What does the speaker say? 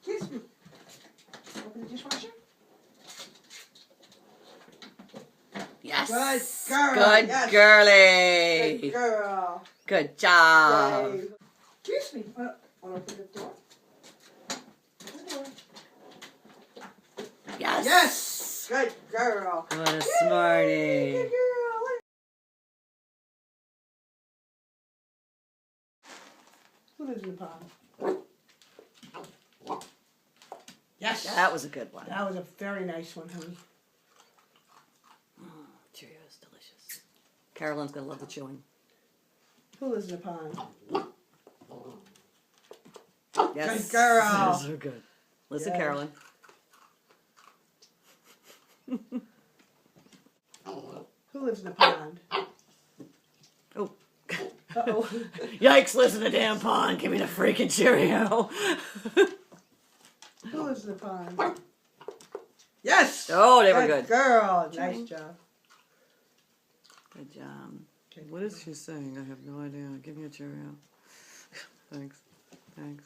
Kiss me. Open the dishwasher. Yes. Good girl. Good Yes. girly. Good girl. Good job. Yay. Kiss me. Want to open the door? Yes. Yes. Good girl. What a Yay, smarty. good girl. Who lives in the pond? Yes. That was a good one. That was a very nice one, honey. Cheerios, delicious. Carolyn's gonna love the chewing. Who lives in the pond? Yes. Good girl. Those are good. Listen, Yeah. Carolyn. Who lives in the pond? Oh. Uh-oh. Yikes, listen to damn pond. Give me the freaking Cheerio. Who lives in the pond? Yes! Oh, they were good. Girl. Chewing. Nice job. Good job. Okay. What is she saying? I have no idea. Give me a Cheerio. Thanks. Thanks.